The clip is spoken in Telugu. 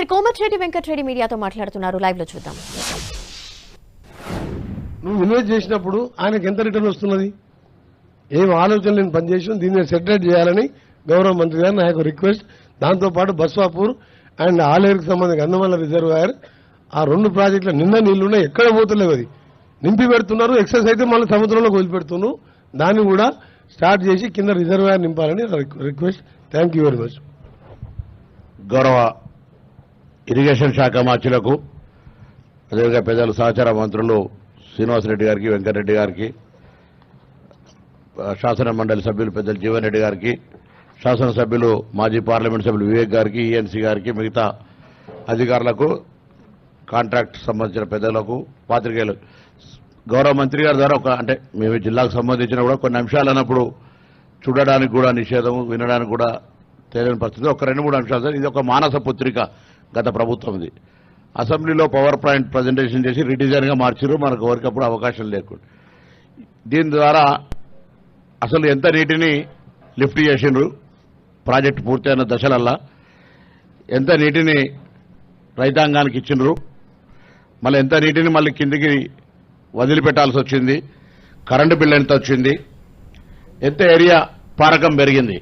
మంత్రి కోమటిరెడ్డి వెంకటరెడ్డి మీడియాతో మాట్లాడుతున్నారు. లైవ్ లో చూద్దాం. నువ్వు ఇన్వెస్ట్ చేసినప్పుడు ఆయనకు ఎంత రిటర్న్ వస్తున్నది? ఏం ఆలోచన లేని పనిచేసి దీన్ని సెటిలైట్ చేయాలని గౌరవ మంత్రి గారు నాకు రిక్వెస్ట్. దాంతోపాటు బస్వాపూర్ అండ్ ఆలేరుకు సంబంధించి గంధమల్ల రిజర్వాయర్ ఆ 2 ప్రాజెక్టుల నిన్న నీళ్లున్నాయి, ఎక్కడ పోతలేవు. అది నింపి పెడుతున్నారు, ఎక్సెస్ అయితే మళ్ళీ సముద్రంలోకి వదిలిపెడుతున్నారు. దాన్ని కూడా స్టార్ట్ చేసి కింద రిజర్వాయర్ నింపాలని request. Thank you very much. గౌరవ ఇరిగేషన్ శాఖ మంత్రులకు, అదేవిధంగా పెద్దలు సహచార మంత్రులు శ్రీనివాసరెడ్డి గారికి, వెంకటరెడ్డి గారికి, శాసన మండలి సభ్యులు పెద్దలు జీవన్ రెడ్డి గారికి, శాసనసభ్యులు మాజీ పార్లమెంట్ సభ్యులు వివేక్ గారికి, ఈఎన్సీ గారికి, మిగతా అధికారులకు, కాంట్రాక్ట్ సంబంధించిన పెద్దలకు, పాత్రికేయులు, గౌరవ మంత్రి గారి ద్వారా అంటే మేము జిల్లాకు సంబంధించిన కూడా కొన్ని అంశాలు అన్నప్పుడు చూడడానికి కూడా నిషేధం, వినడానికి కూడా తెలియని పరిస్థితి. ఒక 2-3 అంశాలు సార్. ఇది ఒక మానస పుత్రిక గత ప్రభుత్వం. ఇది అసెంబ్లీలో పవర్ పాయింట్ ప్రజెంటేషన్ చేసి రిడిజైన్గా మార్చారు, మనకు ఎవరికప్పుడు అవకాశం లేకుండా. దీని ద్వారా అసలు ఎంత నీటిని లిఫ్ట్ చేసిండ్రు ప్రాజెక్టు పూర్తయిన దశలల్లా, ఎంత నీటిని రైతాంగానికి ఇచ్చిండ్రు, మళ్ళీ ఎంత నీటిని మళ్ళీ కిందికి వదిలిపెట్టాల్సి వచ్చింది, కరెంటు బిల్లు ఎంత వచ్చింది, ఎంత ఏరియా పారకం పెరిగింది.